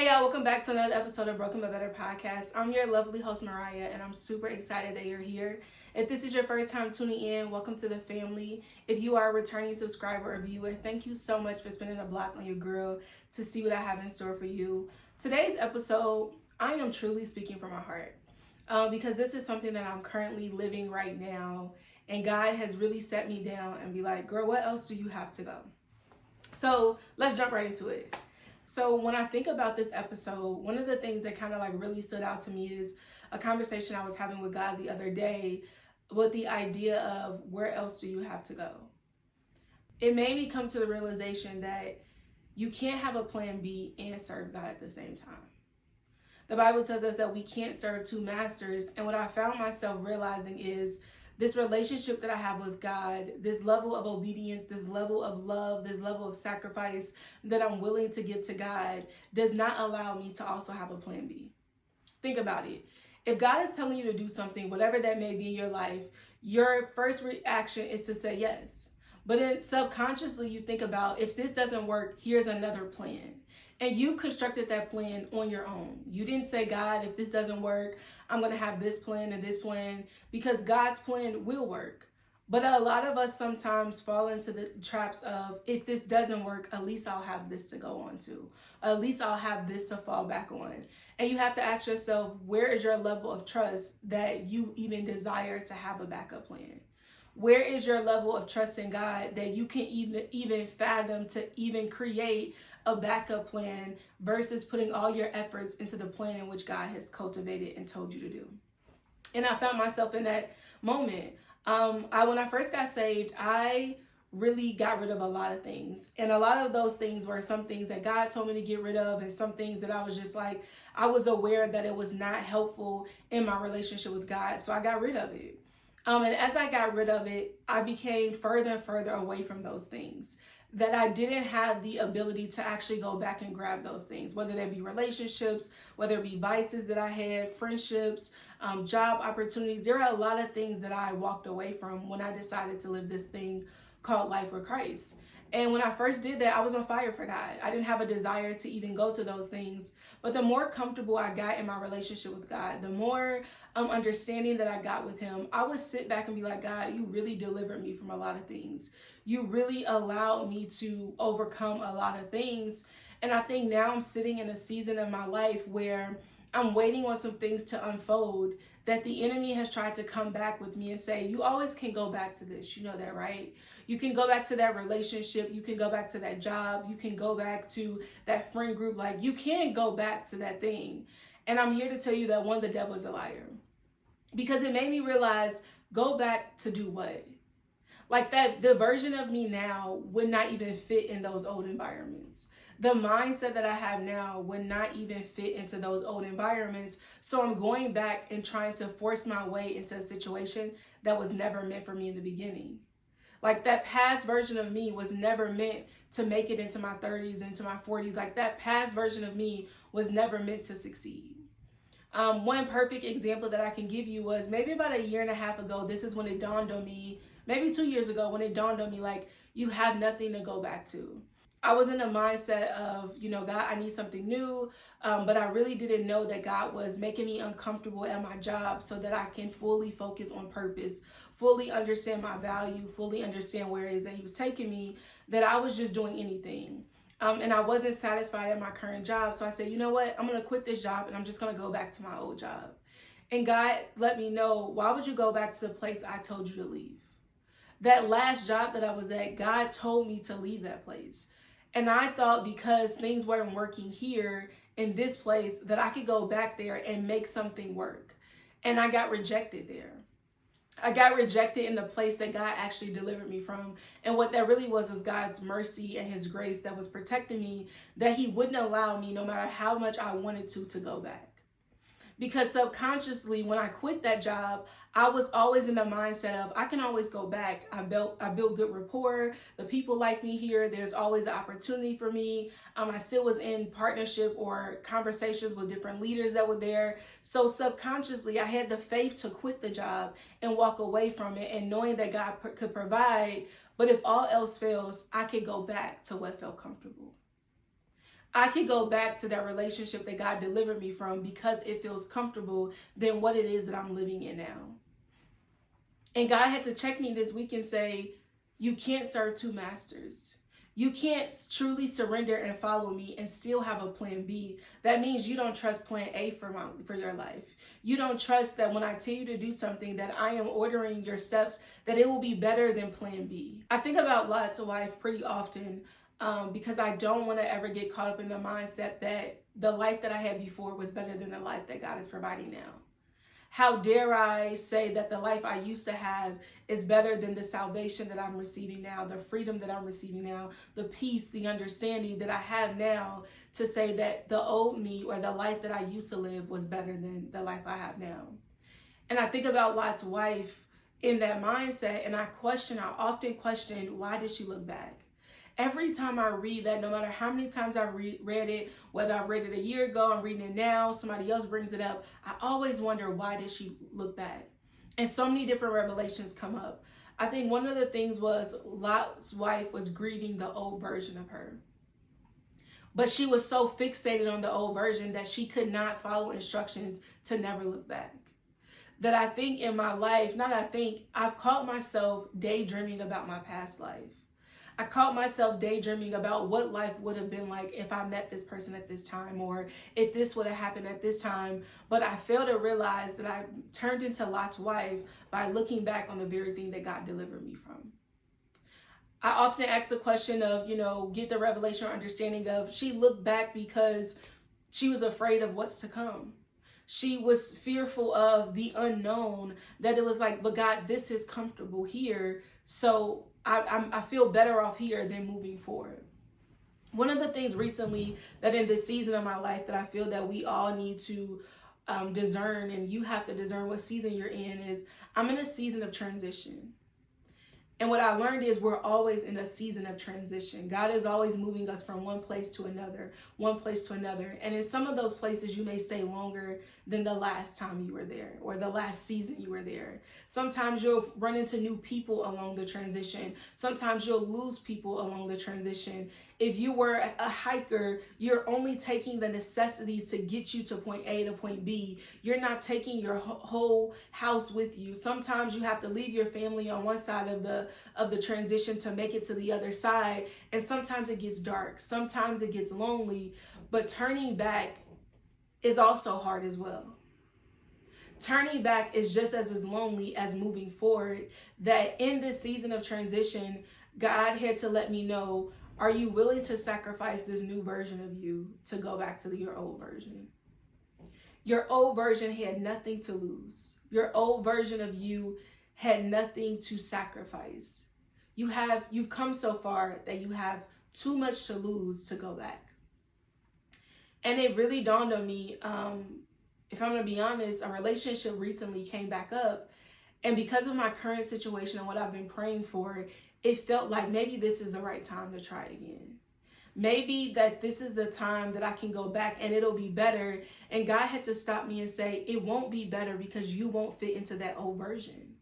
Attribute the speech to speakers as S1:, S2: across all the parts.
S1: Hey y'all, welcome back to another episode of Broken But Better podcast. I'm your lovely host Mariah, and I'm super excited that you're here. If this is your first time tuning in, welcome to the family. If you are a returning subscriber or viewer, thank you so much for spending a block on your grill to see what I have in store for you. Today's episode, I am truly speaking from my heart because this is something that I'm currently living right now, and God has really set me down and be like, girl, what else do you have to go? So let's jump right into it. So when I think about this episode, one of the things that kind of like really stood out to me is a conversation I was having with God the other day with the idea of where else do you have to go? It made me come to the realization that you can't have a plan B and serve God at the same time. The Bible tells us that we can't serve two masters. And what I found myself realizing is this relationship that I have with God, this level of obedience, this level of love, this level of sacrifice that I'm willing to give to God does not allow me to also have a plan B. Think about it. If God is telling you to do something, whatever that may be in your life, your first reaction is to say yes. But then subconsciously you think about, if this doesn't work, here's another plan. And you've constructed that plan on your own. You didn't say, God, if this doesn't work, I'm going to have this plan and this plan, because God's plan will work. But a lot of us sometimes fall into the traps of, if this doesn't work, at least I'll have this to go on to. At least I'll have this to fall back on. And you have to ask yourself, where is your level of trust that you even desire to have a backup plan? Where is your level of trust in God that you can even fathom to even create a backup plan versus putting all your efforts into the plan in which God has cultivated and told you to do? And I found myself in that moment. When I first got saved, I really got rid of a lot of things. And a lot of those things were some things that God told me to get rid of, and some things that I was just like, I was aware that it was not helpful in my relationship with God. So I got rid of it. And as I got rid of it, I became further and further away from those things, that I didn't have the ability to actually go back and grab those things, whether they be relationships, whether it be vices that I had, friendships, job opportunities. There are a lot of things that I walked away from when I decided to live this thing called life with Christ. And when I first did that, I was on fire for God. I didn't have a desire to even go to those things. But the more comfortable I got in my relationship with God, the more understanding that I got with him, I would sit back and be like, God, you really delivered me from a lot of things. You really allowed me to overcome a lot of things. And I think now I'm sitting in a season of my life where I'm waiting on some things to unfold, that the enemy has tried to come back with me and say, you always can go back to this. You know that, right? You can go back to that relationship. You can go back to that job. You can go back to that friend group. Like, you can go back to that thing. And I'm here to tell you that, one, the devil is a liar. Because it made me realize, go back to do what? Like, that the version of me now would not even fit in those old environments. The mindset that I have now would not even fit into those old environments. So I'm going back and trying to force my way into a situation that was never meant for me in the beginning. Like, that past version of me was never meant to make it into my 30s, into my 40s. Like, that past version of me was never meant to succeed. One perfect example that I can give you was maybe about a year and a half ago. This is when it dawned on me, maybe 2 years ago, when it dawned on me, like, you have nothing to go back to. I was in a mindset of, God, I need something new. But I really didn't know that God was making me uncomfortable at my job so that I can fully focus on purpose, fully understand my value, fully understand where it is that he was taking me, that I was just doing anything. And I wasn't satisfied at my current job. So I said, you know what? I'm going to quit this job and I'm just going to go back to my old job. And God let me know, why would you go back to the place I told you to leave? That last job that I was at, God told me to leave that place. And I thought because things weren't working here in this place that I could go back there and make something work. And I got rejected there. I got rejected in the place that God actually delivered me from. And what that really was God's mercy and his grace that was protecting me, that he wouldn't allow me, no matter how much I wanted to go back. Because subconsciously, when I quit that job, I was always in the mindset of, I can always go back. I built good rapport. The people like me here. There's always an opportunity for me. I still was in partnership or conversations with different leaders that were there. So subconsciously, I had the faith to quit the job and walk away from it, and knowing that God could provide. But if all else fails, I could go back to what felt comfortable. I could go back to that relationship that God delivered me from because it feels comfortable than what it is that I'm living in now. And God had to check me this week and say, you can't serve two masters. You can't truly surrender and follow me and still have a plan B. That means you don't trust plan A for your life. You don't trust that when I tell you to do something that I am ordering your steps, that it will be better than plan B. I think about Lot's wife pretty often because I don't want to ever get caught up in the mindset that the life that I had before was better than the life that God is providing now. How dare I say that the life I used to have is better than the salvation that I'm receiving now, the freedom that I'm receiving now, the peace, the understanding that I have now, to say that the old me or the life that I used to live was better than the life I have now. And I think about Lot's wife in that mindset, and I often question, why did she look back? Every time I read that, no matter how many times I read it, whether I read it a year ago, I'm reading it now, somebody else brings it up, I always wonder, why did she look back? And so many different revelations come up. I think one of the things was Lot's wife was grieving the old version of her. But she was so fixated on the old version that she could not follow instructions to never look back. That I think in my life, I've caught myself daydreaming about my past life. I caught myself daydreaming about what life would have been like if I met this person at this time, or if this would have happened at this time. But I failed to realize that I turned into Lot's wife by looking back on the very thing that God delivered me from. I often ask the question of, get the revelation or understanding of, she looked back because she was afraid of what's to come. She was fearful of the unknown, that it was like, but God, this is comfortable here. So I feel better off here than moving forward. One of the things recently that in this season of my life that I feel that we all need to discern, and you have to discern what season you're in, is I'm in a season of transition. And what I learned is we're always in a season of transition. God is always moving us from one place to another, one place to another. And in some of those places, you may stay longer than the last time you were there or the last season you were there. Sometimes you'll run into new people along the transition. Sometimes you'll lose people along the transition. If you were a hiker, you're only taking the necessities to get you to point A to point B. You're not taking your whole house with you. Sometimes you have to leave your family on one side of the transition to make it to the other side. And sometimes it gets dark. Sometimes it gets lonely. But turning back is also hard as well. Turning back is just as lonely as moving forward. That in this season of transition, God had to let me know, are you willing to sacrifice this new version of you to go back to your old version? Your old version had nothing to lose. Your old version of you had nothing to sacrifice. You've come so far that you have too much to lose to go back. And it really dawned on me, if I'm going to be honest, a relationship recently came back up. And because of my current situation and what I've been praying for, it felt like maybe this is the right time to try again. Maybe that this is the time that I can go back and it'll be better. And God had to stop me and say, it won't be better because you won't fit into that old version.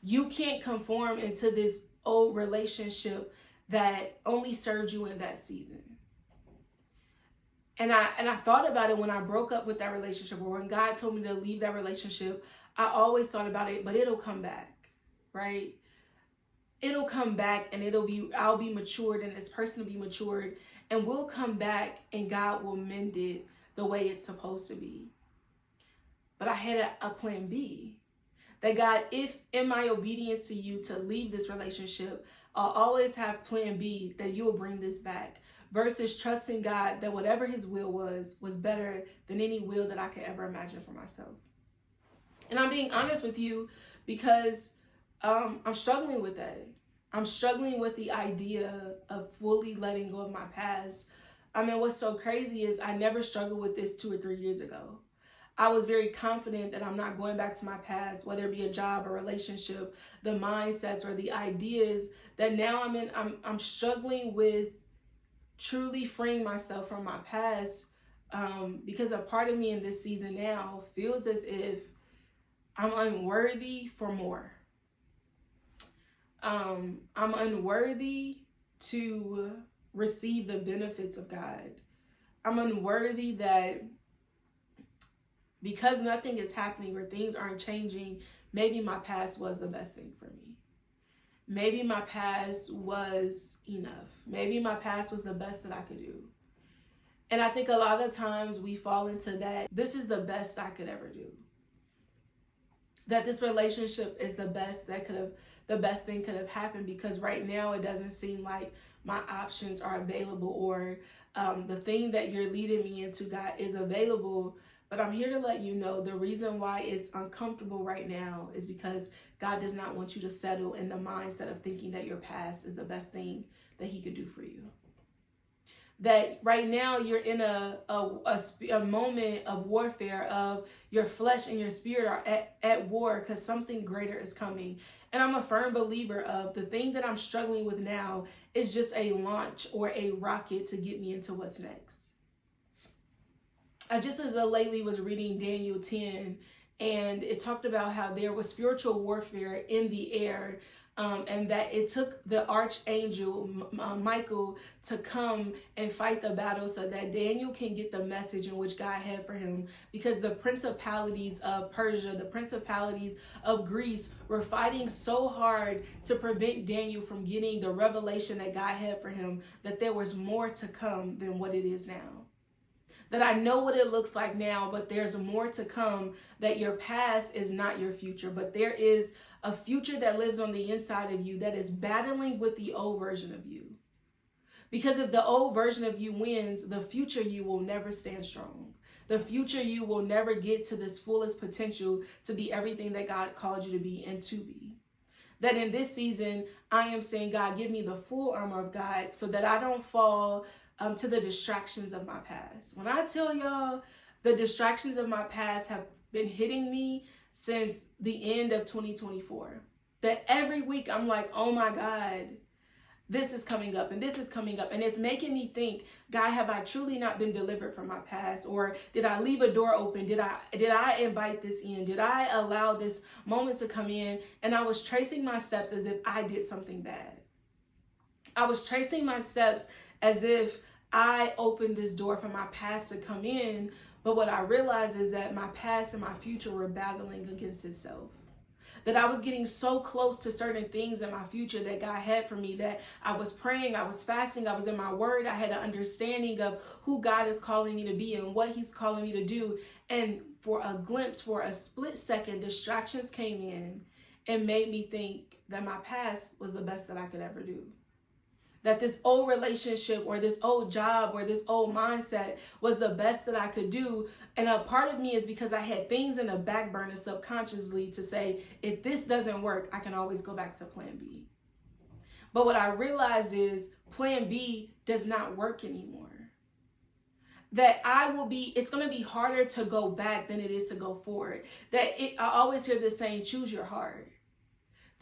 S1: You can't conform into this old relationship that only served you in that season. And I thought about it when I broke up with that relationship, or when God told me to leave that relationship. I always thought about it, but it'll come back, right? It'll come back, and I'll be matured, and this person will be matured, and we'll come back, and God will mend it the way it's supposed to be. But I had a plan B. That God, if in my obedience to you to leave this relationship, I'll always have plan B, that you will bring this back. Versus trusting God that whatever his will was better than any will that I could ever imagine for myself. And I'm being honest with you because I'm struggling with that. I'm struggling with the idea of fully letting go of my past. I mean, what's so crazy is I never struggled with this 2 or 3 years ago. I was very confident that I'm not going back to my past, whether it be a job or relationship, the mindsets or the ideas that now I'm struggling with truly freeing myself from my past, because a part of me in this season now feels as if I'm unworthy for more. I'm unworthy to receive the benefits of God. I'm unworthy, that because nothing is happening or things aren't changing, maybe my past was the best thing for me. Maybe my past was enough. Maybe my past was the best that I could do. And I think a lot of times we fall into that, this is the best I could ever do. That this relationship is the best thing could have happened, because right now it doesn't seem like my options are available, or the thing that you're leading me into, God, is available. But I'm here to let you know the reason why it's uncomfortable right now is because God does not want you to settle in the mindset of thinking that your past is the best thing that he could do for you. That right now you're in a moment of warfare, of your flesh and your spirit are at war, because something greater is coming. And I'm a firm believer of the thing that I'm struggling with now is just a launch or a rocket to get me into what's next. I just lately was reading Daniel 10, and it talked about how there was spiritual warfare in the air, and that it took the archangel Michael to come and fight the battle so that Daniel can get the message in which God had for him, because the principalities of Persia, the principalities of Greece were fighting so hard to prevent Daniel from getting the revelation that God had for him, that there was more to come than what it is now. That I know what it looks like now, but there's more to come, that your past is not your future, but there is a future that lives on the inside of you that is battling with the old version of you. Because if the old version of you wins, the future you will never stand strong. The future you will never get to this fullest potential to be everything that God called you to be and to be. That in this season, I am saying, God, give me the full armor of God so that I don't fall to the distractions of my past. When I tell y'all, the distractions of my past have been hitting me since the end of 2024. That every week I'm like, oh my God, this is coming up and this is coming up. And it's making me think, God, have I truly not been delivered from my past? Or did I leave a door open? Did I invite this in? Did I allow this moment to come in? And I was tracing my steps as if I did something bad. I was tracing my steps as if I opened this door for my past to come in. But what I realized is that my past and my future were battling against itself. That I was getting so close to certain things in my future that God had for me, that I was praying, I was fasting, I was in my word. I had an understanding of who God is calling me to be and what he's calling me to do. And for a glimpse, for a split second, distractions came in and made me think that my past was the best that I could ever do. That this old relationship or this old job or this old mindset was the best that I could do. And a part of me is because I had things in the back burner subconsciously to say, if this doesn't work, I can always go back to plan B. But what I realize is plan B does not work anymore. That it's going to be harder to go back than it is to go forward. I always hear this saying, choose your heart.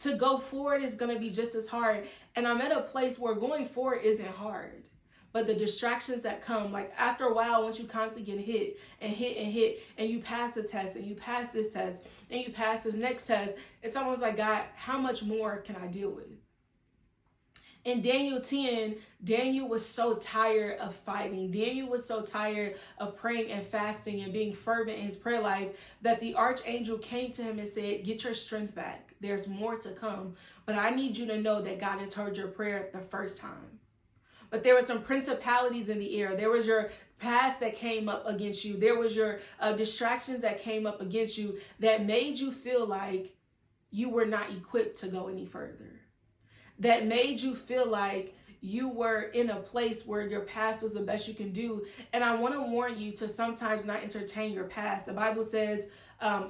S1: To go forward is going to be just as hard. And I'm at a place where going forward isn't hard. But the distractions that come, like after a while, once you constantly get hit and hit and hit, and you pass the test and you pass this test and you pass this next test, it's almost like, God, how much more can I deal with? In Daniel 10, Daniel was so tired of fighting. Daniel was so tired of praying and fasting and being fervent in his prayer life that the archangel came to him and said, get your strength back. There's more to come. But I need you to know that God has heard your prayer the first time. But there were some principalities in the air. There was your past that came up against you. There was your distractions that came up against you that made you feel like you were not equipped to go any further. That made you feel like you were in a place where your past was the best you can do. And I want to warn you to sometimes not entertain your past. The Bible says,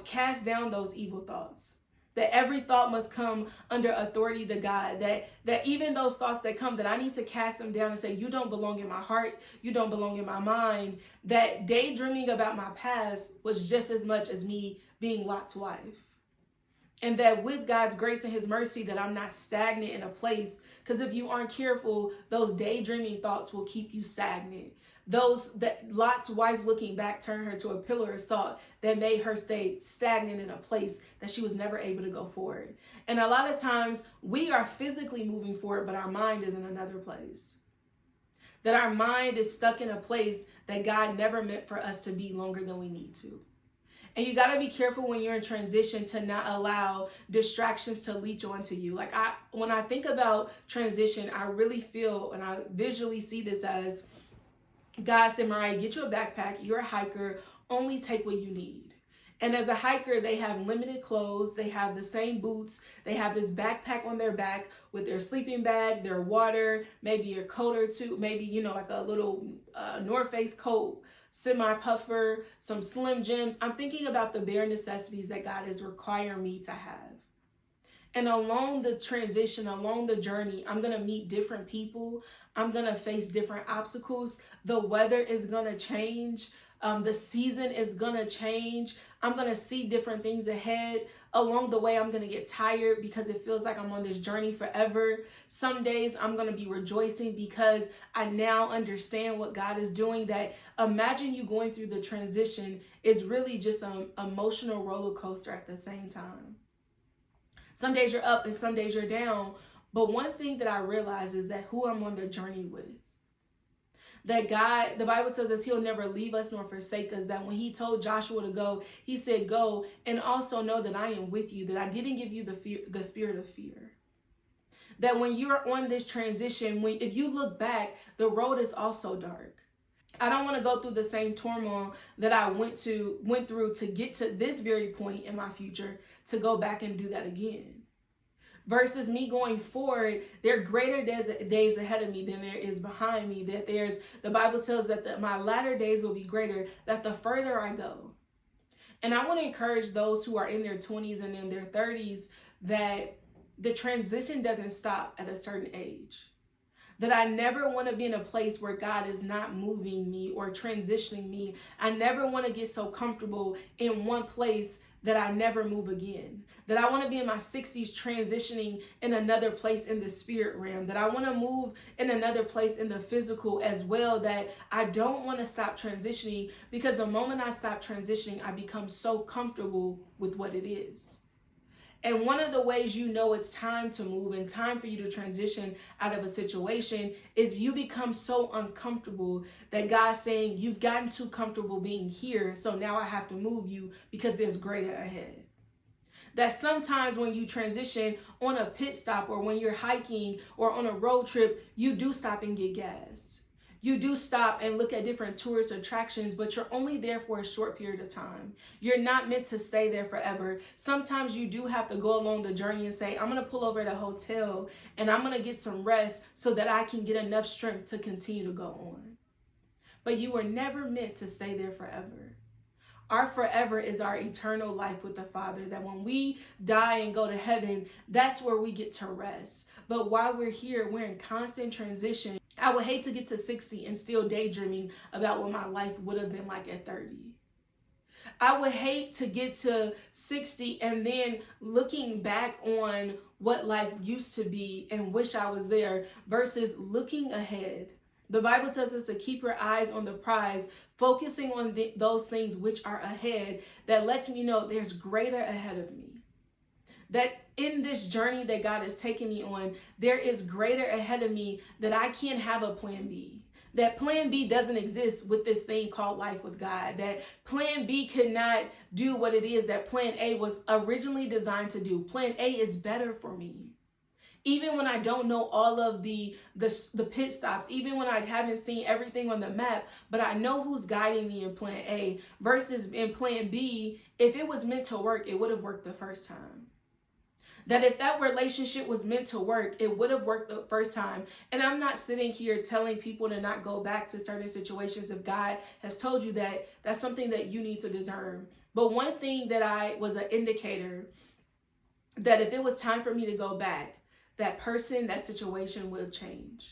S1: cast down those evil thoughts. That every thought must come under authority to God. That even those thoughts that come, that I need to cast them down and say, you don't belong in my heart. You don't belong in my mind. That daydreaming about my past was just as much as me being Lot's wife. And that with God's grace and his mercy, that I'm not stagnant in a place. Because if you aren't careful, those daydreaming thoughts will keep you stagnant. That Lot's wife looking back turned her to a pillar of salt that made her stay stagnant in a place that she was never able to go forward. And a lot of times we are physically moving forward, but our mind is in another place. that our mind is stuck in a place that God never meant for us to be longer than we need to. And you got to be careful when you're in transition to not allow distractions to leech onto you. Like when I think about transition, I really feel and I visually see this as God said, Mariah, get you a backpack. You're a hiker. Only take what you need. And as a hiker, they have limited clothes. They have the same boots. They have this backpack on their back with their sleeping bag, their water, maybe a coat or two, maybe, like a little North Face coat, semi-puffer, some Slim Jims. I'm thinking about the bare necessities that God is requiring me to have. And along the transition, along the journey, I'm going to meet different people. I'm going to face different obstacles. The weather is going to change. The season is going to change. I'm going to see different things ahead. Along the way, I'm going to get tired because it feels like I'm on this journey forever. Some days I'm going to be rejoicing because I now understand what God is doing. That imagine you going through the transition is really just an emotional roller coaster at the same time. Some days you're up and some days you're down. But one thing that I realize is that who I'm on the journey with. That God, the Bible tells us he'll never leave us nor forsake us. That when he told Joshua to go, he said, go and also know that I am with you, that I didn't give you the spirit of fear. That when you're on this transition, if you look back, the road is also dark. I don't want to go through the same turmoil that I went through to get to this very point in my future, to go back and do that again. Versus me going forward, there are greater days ahead of me than there is behind me. That the Bible tells that my latter days will be greater, that the further I go. And I want to encourage those who are in their 20s and in their 30s that the transition doesn't stop at a certain age. That I never want to be in a place where God is not moving me or transitioning me. I never want to get so comfortable in one place that I never move again. That I want to be in my 60s transitioning in another place in the spirit realm. That I want to move in another place in the physical as well. That I don't want to stop transitioning, because the moment I stop transitioning, I become so comfortable with what it is. And one of the ways you know it's time to move and time for you to transition out of a situation is you become so uncomfortable that God's saying, you've gotten too comfortable being here, so now I have to move you because there's greater ahead. That sometimes when you transition on a pit stop or when you're hiking or on a road trip, you do stop and get gas. You do stop and look at different tourist attractions, but you're only there for a short period of time. You're not meant to stay there forever. Sometimes you do have to go along the journey and say, I'm going to pull over at a hotel and I'm going to get some rest so that I can get enough strength to continue to go on. But you were never meant to stay there forever. Our forever is our eternal life with the Father, that when we die and go to heaven, that's where we get to rest. But while we're here, we're in constant transition. I would hate to get to 60 and still daydreaming about what my life would have been like at 30. I would hate to get to 60 and then looking back on what life used to be and wish I was there versus looking ahead. The Bible tells us to keep your eyes on the prize, focusing on those things which are ahead. That lets me know there's greater ahead of me. That in this journey that God is taking me on, there is greater ahead of me, that I can't have a plan B. That plan B doesn't exist with this thing called life with God. That plan B cannot do what it is that plan A was originally designed to do. Plan A is better for me. Even when I don't know all of the pit stops, even when I haven't seen everything on the map, but I know who's guiding me in plan A versus in plan B, if it was meant to work, it would have worked the first time. That if that relationship was meant to work, it would have worked the first time. And I'm not sitting here telling people to not go back to certain situations. If God has told you that, that's something that you need to discern. But one thing that was an indicator that if it was time for me to go back, that person, that situation would have changed.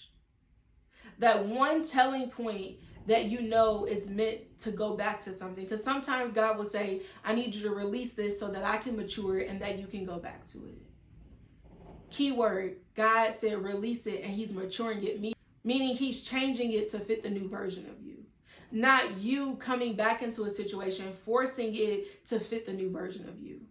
S1: That one telling point that you know is meant to go back to something. Because sometimes God will say, I need you to release this so that I can mature and that you can go back to it. Keyword, God said release it and he's maturing it, meaning he's changing it to fit the new version of you. Not you coming back into a situation, forcing it to fit the new version of you.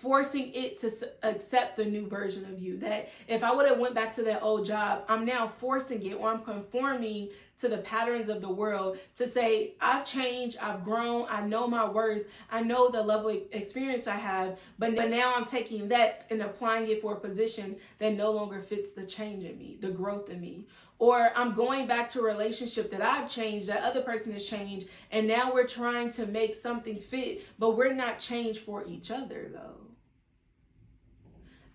S1: forcing it to accept the new version of you. That if I would have went back to that old job, I'm now forcing it, or I'm conforming to the patterns of the world to say, I've changed, I've grown, I know my worth, I know the level of experience I have, but now I'm taking that and applying it for a position that no longer fits the change in me, the growth in me. Or I'm going back to a relationship that I've changed, that other person has changed, and now we're trying to make something fit, but we're not changed for each other though.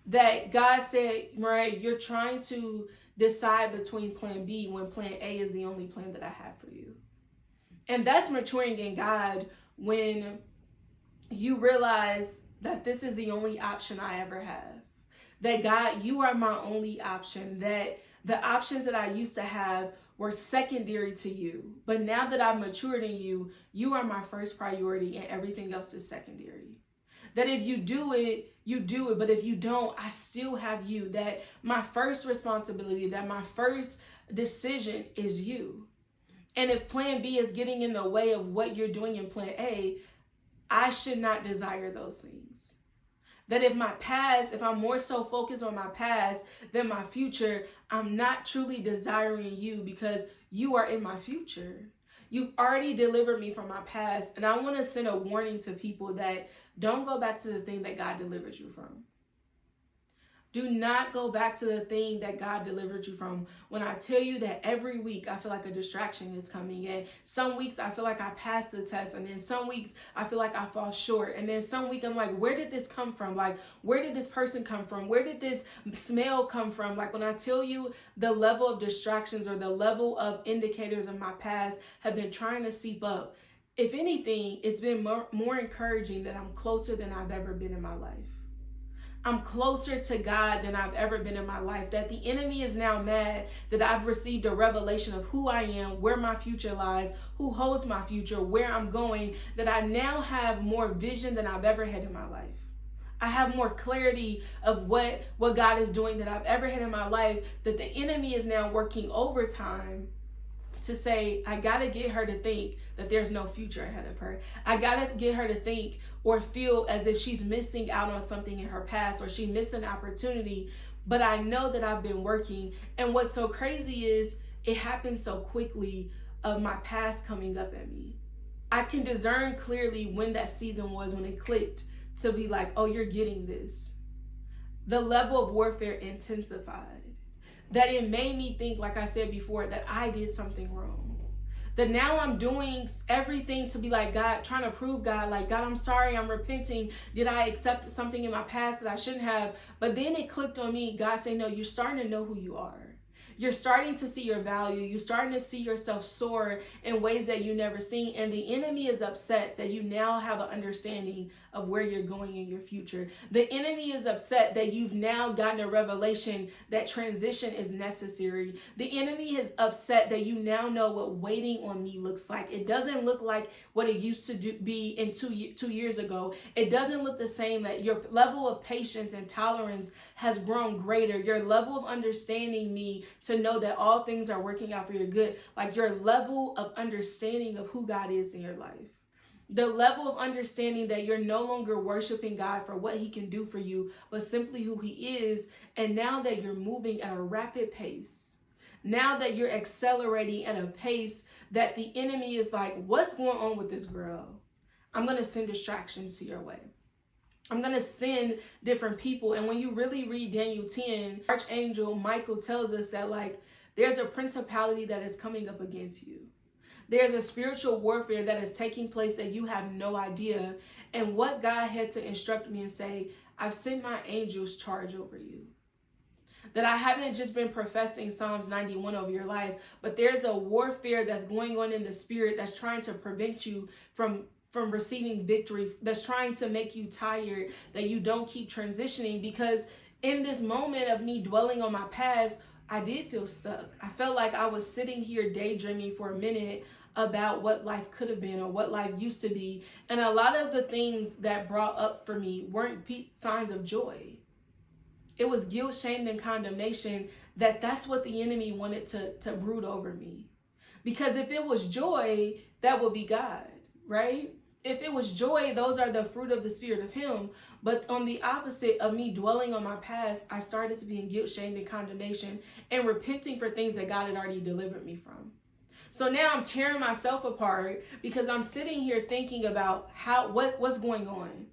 S1: That God said, Mariah, you're trying to decide between plan B when plan A is the only plan that I have for you. And that's maturing in God, when you realize that this is the only option I ever have. That God, you are my only option. That the options that I used to have were secondary to you. But now that I've matured in you, you are my first priority and everything else is secondary. That if you do it, you do it. But if you don't, I still have you. That my first responsibility, that my first decision is you. And if plan B is getting in the way of what you're doing in plan A, I should not desire those things. That if my past, if I'm more so focused on my past than my future, I'm not truly desiring you, because you are in my future. You've already delivered me from my past. And I want to send a warning to people that don't go back to the thing that God delivered you from. Do not go back to the thing that God delivered you from. When I tell you that every week I feel like a distraction is coming in. Some weeks I feel like I passed the test, and then some weeks I feel like I fall short. And then some week I'm like, where did this come from? Like, where did this person come from? Where did this smell come from? Like, when I tell you the level of distractions or the level of indicators of my past have been trying to seep up, if anything, it's been more encouraging that I'm closer than I've ever been in my life. I'm closer to God than I've ever been in my life. That the enemy is now mad that I've received a revelation of who I am, where my future lies, who holds my future, where I'm going. That I now have more vision than I've ever had in my life. I have more clarity of what God is doing than I've ever had in my life. That the enemy is now working overtime to say, I gotta get her to think that there's no future ahead of her. I gotta get her to think or feel as if she's missing out on something in her past, or she's missing opportunity. But I know that I've been working. And what's so crazy is it happened so quickly, of my past coming up at me. I can discern clearly when that season was, when it clicked to be like, oh, you're getting this. The level of warfare intensified. That it made me think, like I said before, that I did something wrong. That now I'm doing everything to be like God, trying to prove God, like, God, I'm sorry, I'm repenting. Did I accept something in my past that I shouldn't have? But then it clicked on me. God said, no, you're starting to know who you are. You're starting to see your value. You're starting to see yourself soar in ways that you've never seen. And the enemy is upset that you now have an understanding of where you're going in your future. The enemy is upset that you've now gotten a revelation that transition is necessary. The enemy is upset that you now know what waiting on me looks like. It doesn't look like what it used to be in 2 years ago. It doesn't look the same. That your level of patience and tolerance has grown greater. Your level of understanding me to know that all things are working out for your good. Like, your level of understanding of who God is in your life. The level of understanding that you're no longer worshiping God for what he can do for you, but simply who he is. And now that you're moving at a rapid pace, now that you're accelerating at a pace that the enemy is like, what's going on with this girl? I'm going to send distractions to your way. I'm going to send different people. And when you really read Daniel 10, Archangel Michael tells us that, like, there's a principality that is coming up against you. There's a spiritual warfare that is taking place that you have no idea. And what God had to instruct me and say, I've sent my angels charge over you. That I haven't just been professing Psalms 91 over your life, but there's a warfare that's going on in the spirit that's trying to prevent you from receiving victory, that's trying to make you tired, that you don't keep transitioning. Because in this moment of me dwelling on my past, I did feel stuck. I felt like I was sitting here daydreaming for a minute about what life could have been or what life used to be. And a lot of the things that brought up for me weren't signs of joy. It was guilt, shame, and condemnation. That's what the enemy wanted to brood over me. Because if it was joy, that would be God, right? If it was joy, those are the fruit of the Spirit of Him. But on the opposite of me dwelling on my past, I started to be in guilt, shame, and condemnation and repenting for things that God had already delivered me from. So now I'm tearing myself apart because I'm sitting here thinking about what's going on.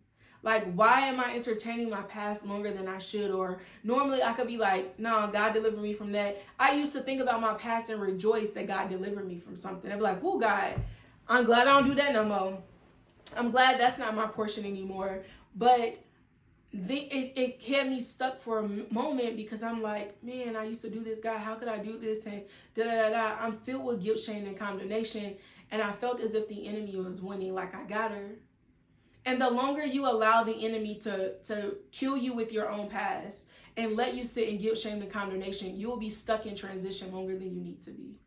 S1: Like, why am I entertaining my past longer than I should? Or normally I could be like, no, God delivered me from that. I used to think about my past and rejoice that God delivered me from something. I'd be like, oh, God, I'm glad I don't do that no more. I'm glad that's not my portion anymore. But it had me stuck for a moment because I'm like, man, I used to do this, God, how could I do this? And da-da-da-da. I'm filled with guilt, shame, and condemnation. And I felt as if the enemy was winning, like I got her. And the longer you allow the enemy to kill you with your own past and let you sit in guilt, shame, and condemnation, you will be stuck in transition longer than you need to be.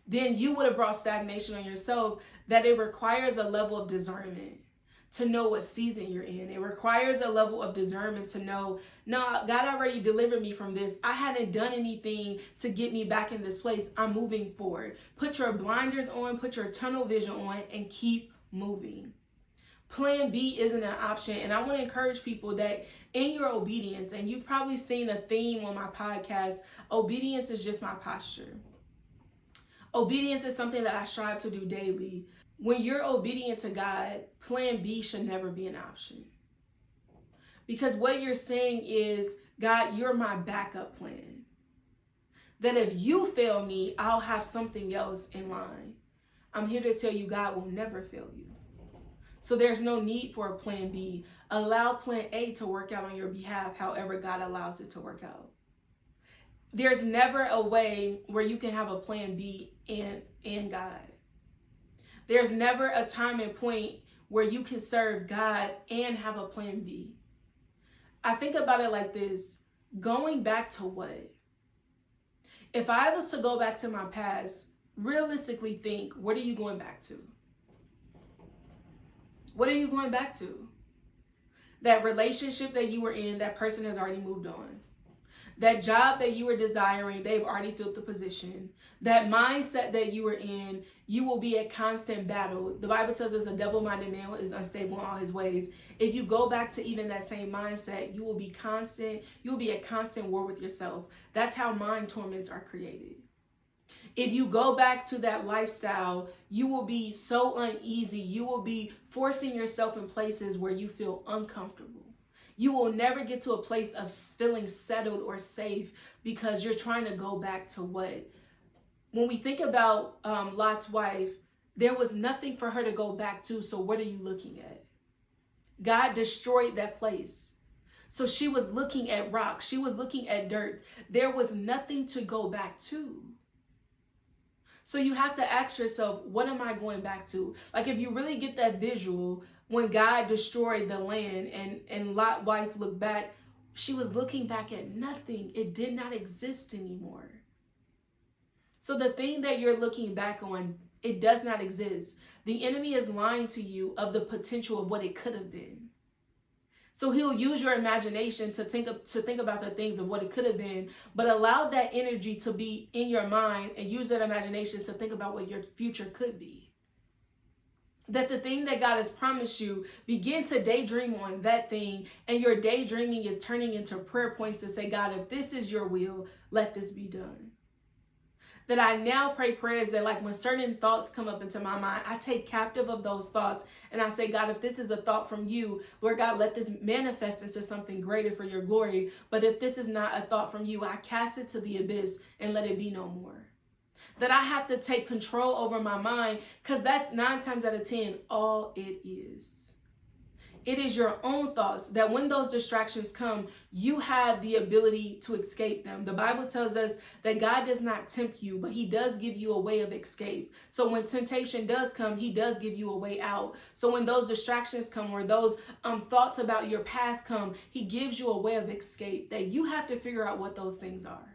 S1: Then you would have brought stagnation on yourself, that it requires a level of discernment to know what season you're in. It requires a level of discernment to know, no, God already delivered me from this. I haven't done anything to get me back in this place. I'm moving forward. Put your blinders on, put your tunnel vision on, and keep moving. Plan B isn't an option. And I want to encourage people that in your obedience, and you've probably seen a theme on my podcast, obedience is just my posture. Obedience is something that I strive to do daily. When you're obedient to God, plan B should never be an option. Because what you're saying is, God, you're my backup plan. That if you fail me, I'll have something else in line. I'm here to tell you, God will never fail you. So there's no need for a plan B. Allow plan A to work out on your behalf, however God allows it to work out. There's never a way where you can have a plan B and God. There's never a time and point where you can serve God and have a plan B. I think about it like this. Going back to what? If I was to go back to my past, realistically think, what are you going back to? What are you going back to? That relationship that you were in, that person has already moved on. That job that you were desiring, they've already filled the position. That mindset that you were in, you will be a constant battle. The Bible tells us a double-minded man is unstable in all his ways. If you go back to even that same mindset, you will be constant. You will be at constant war with yourself. That's how mind torments are created. If you go back to that lifestyle, you will be so uneasy. You will be forcing yourself in places where you feel uncomfortable. You will never get to a place of feeling settled or safe because you're trying to go back to what? When we think about Lot's wife, there was nothing for her to go back to. So what are you looking at? God destroyed that place. So she was looking at rocks. She was looking at dirt. There was nothing to go back to. So you have to ask yourself, what am I going back to? Like, if you really get that visual, when God destroyed the land and Lot's wife looked back, she was looking back at nothing. It did not exist anymore. So the thing that you're looking back on, it does not exist. The enemy is lying to you of the potential of what it could have been. So he'll use your imagination to think about the things of what it could have been, but allow that energy to be in your mind and use that imagination to think about what your future could be. That the thing that God has promised you, begin to daydream on that thing, and your daydreaming is turning into prayer points to say, God, if this is your will, let this be done. That I now pray prayers that, like, when certain thoughts come up into my mind, I take captive of those thoughts and I say, God, if this is a thought from you, Lord God, let this manifest into something greater for your glory. But if this is not a thought from you, I cast it to the abyss and let it be no more. That I have to take control over my mind, because that's 9 times out of 10 all it is. It is your own thoughts that when those distractions come, you have the ability to escape them. The Bible tells us that God does not tempt you, but he does give you a way of escape. So when temptation does come, he does give you a way out. So when those distractions come, or those thoughts about your past come, he gives you a way of escape, that you have to figure out what those things are.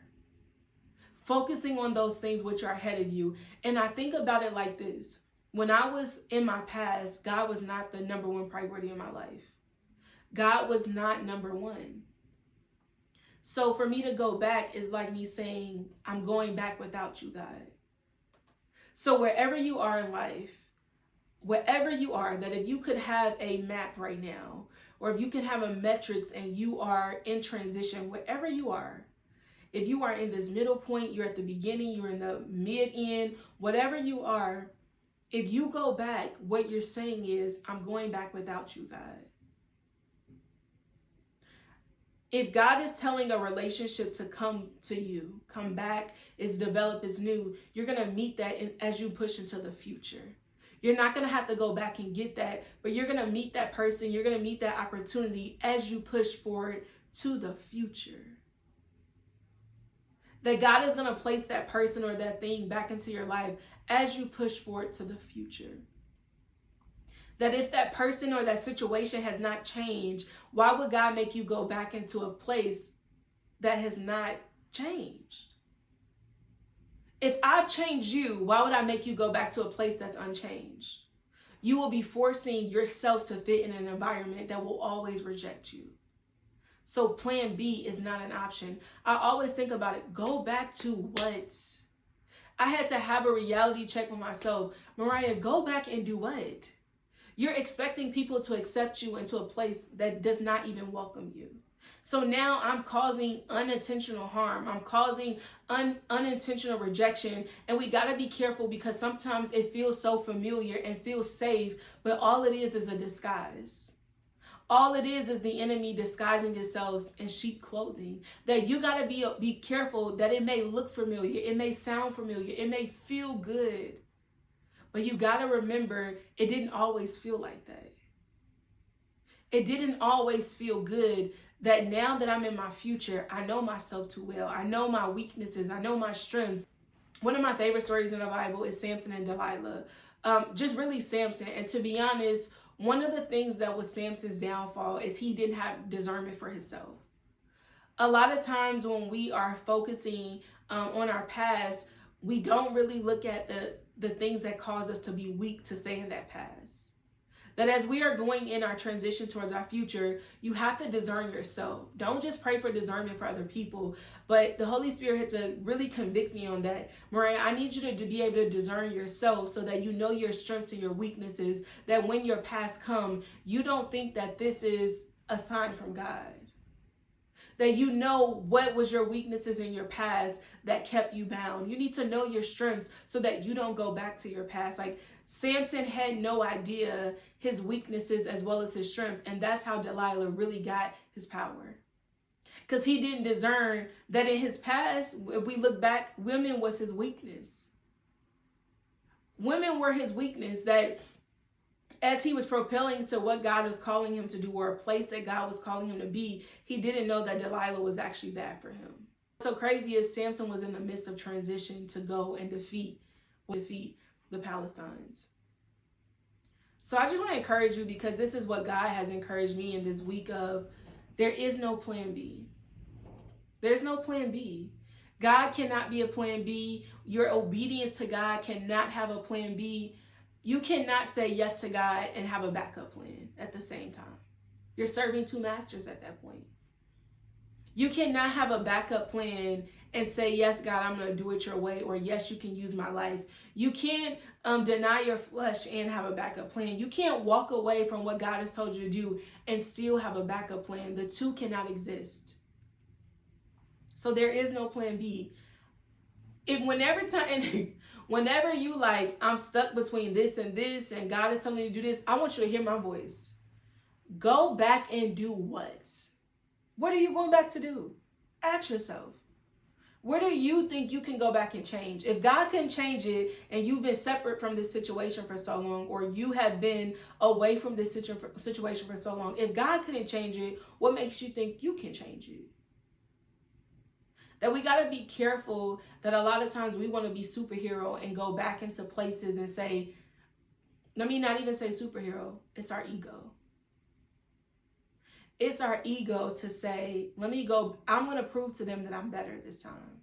S1: Focusing on those things which are ahead of you. And I think about it like this. When I was in my past, God was not the number one priority in my life. God was not number one. So for me to go back is like me saying, I'm going back without you, God. So wherever you are in life, wherever you are, that if you could have a map right now, or if you could have a metrics and you are in transition, wherever you are, if you are in this middle point, you're at the beginning, you're in the mid-end, whatever you are, if you go back, what you're saying is, I'm going back without you, God. If God is telling a relationship to come to you, come back, is develop, is new, you're going to meet that as you push into the future. You're not going to have to go back and get that, but you're going to meet that person, you're going to meet that opportunity as you push forward to the future. That God is going to place that person or that thing back into your life as you push forward to the future. That if that person or that situation has not changed, why would God make you go back into a place that has not changed? If I've changed you, why would I make you go back to a place that's unchanged? You will be forcing yourself to fit in an environment that will always reject you. So plan B is not an option. I always think about it. Go back to what? I had to have a reality check with myself. Mariah, go back and do what? You're expecting people to accept you into a place that does not even welcome you. So now I'm causing unintentional harm. I'm causing unintentional rejection. And we got to be careful because sometimes it feels so familiar and feels safe, but all it is a disguise. All it is the enemy disguising itself in sheep clothing. That you got to be careful that it may look familiar. It may sound familiar. It may feel good. But you got to remember, it didn't always feel like that. It didn't always feel good. That now that I'm in my future, I know myself too well. I know my weaknesses. I know my strengths. One of my favorite stories in the Bible is Samson and Delilah. Just really Samson. And to be honest, one of the things that was Samson's downfall is he didn't have discernment for himself. A lot of times when we are focusing on our past, we don't really look at the things that cause us to be weak to stay in that past. That as we are going in our transition towards our future, you have to discern yourself. Don't just pray for discernment for other people, but the Holy Spirit had to really convict me on that. Mariah, I need you to be able to discern yourself so that you know your strengths and your weaknesses, that when your past come, you don't think that this is a sign from God. That you know what was your weaknesses in your past that kept you bound. You need to know your strengths so that you don't go back to your past. Like Samson had no idea his weaknesses as well as his strength. And that's how Delilah really got his power. Because he didn't discern that in his past, if we look back, women was his weakness. Women were his weakness. That as he was propelling to what God was calling him to do, or a place that God was calling him to be, he didn't know that Delilah was actually bad for him. What's so crazy is Samson was in the midst of transition to go and defeat the Palestinians. So I just want to encourage you, because this is what God has encouraged me in this week of, there is no plan B. There's no plan B. God cannot be a plan B. Your obedience to God cannot have a plan B. You cannot say yes to God and have a backup plan at the same time. You're serving two masters at that point. You cannot have a backup plan and say, yes, God, I'm going to do it your way, or yes, you can use my life. You can't deny your flesh and have a backup plan. You can't walk away from what God has told you to do and still have a backup plan. The two cannot exist. So there is no plan B. Whenever you like, I'm stuck between this and God is telling me to do this, I want you to hear my voice. Go back and do what? What are you going back to do? Ask yourself. Where do you think you can go back and change? If God can change it and you've been separate from this situation for so long, or you have been away from this situation for so long, if God couldn't change it, what makes you think you can change it? That we got to be careful that a lot of times we want to be superhero and go back into places and say, let me not even say superhero, it's our ego. It's our ego to say, let me go, I'm going to prove to them that I'm better this time.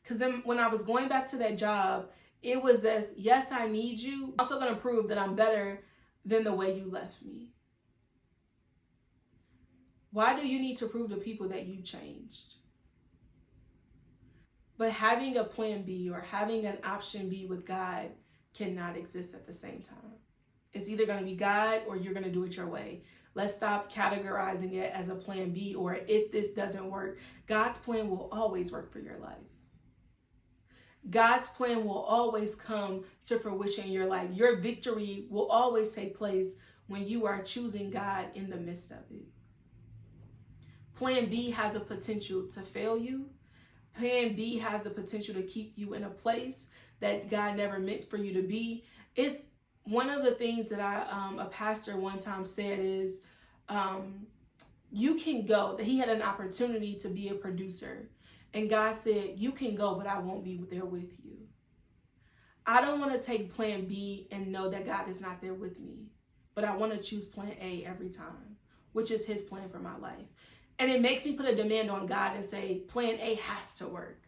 S1: Because then when I was going back to that job, it was as, yes, I need you. I'm also going to prove that I'm better than the way you left me. Why do you need to prove to people that you changed? But having a plan B or having an option B with God cannot exist at the same time. It's either going to be God or you're going to do it your way. Let's stop categorizing it as a plan B or if this doesn't work. God's plan will always work for your life. God's plan will always come to fruition in your life. Your victory will always take place when you are choosing God in the midst of it. Plan B has a potential to fail you. Plan B has the potential to keep you in a place that God never meant for you to be. It's one of the things that a pastor one time said is, you can go, that he had an opportunity to be a producer. And God said, you can go, but I won't be there with you. I don't want to take plan B and know that God is not there with me, but I want to choose plan A every time, which is his plan for my life. And it makes me put a demand on God and say, plan A has to work.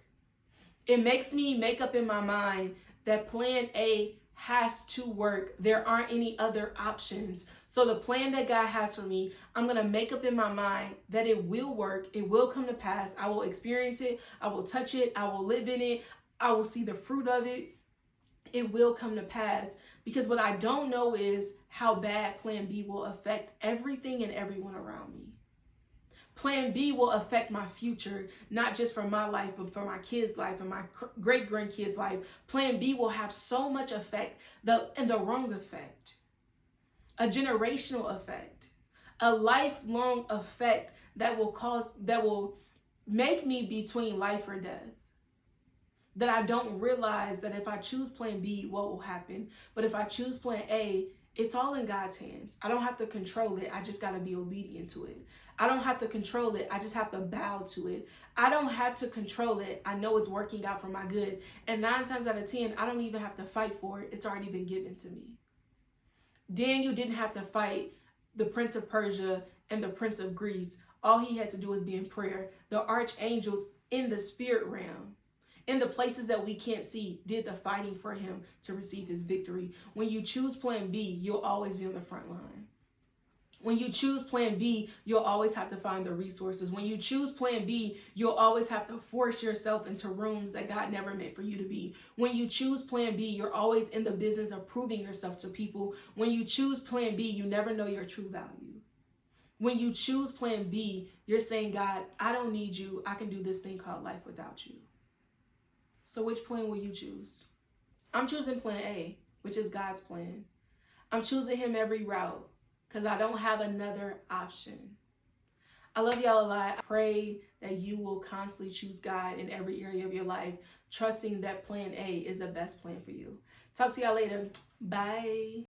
S1: It makes me make up in my mind that plan A has to work. There aren't any other options. So the plan that God has for me, I'm going to make up in my mind that it will work. It will come to pass. I will experience it. I will touch it. I will live in it. I will see the fruit of it. It will come to pass, because what I don't know is how bad plan B will affect everything and everyone around me. Plan B will affect my future, not just for my life, but for my kids' life and my great-grandkids' life. Plan B will have so much effect, and the wrong effect, a generational effect, a lifelong effect that will make me between life or death. That I don't realize that if I choose plan B, what will happen? But if I choose plan A, it's all in God's hands. I don't have to control it. I just got to be obedient to it. I don't have to control it. I just have to bow to it. I don't have to control it. I know it's working out for my good. And 9 times out of 10, I don't even have to fight for it. It's already been given to me. Daniel didn't have to fight the Prince of Persia and the Prince of Greece. All he had to do was be in prayer. The archangels in the spirit realm, in the places that we can't see, did the fighting for him to receive his victory. When you choose plan B, you'll always be on the front line. When you choose plan B, you'll always have to find the resources. When you choose plan B, you'll always have to force yourself into rooms that God never meant for you to be. When you choose plan B, you're always in the business of proving yourself to people. When you choose plan B, you never know your true value. When you choose plan B, you're saying, God, I don't need you. I can do this thing called life without you. So which plan will you choose? I'm choosing plan A, which is God's plan. I'm choosing him every route because I don't have another option. I love y'all a lot. I pray that you will constantly choose God in every area of your life, trusting that plan A is the best plan for you. Talk to y'all later. Bye.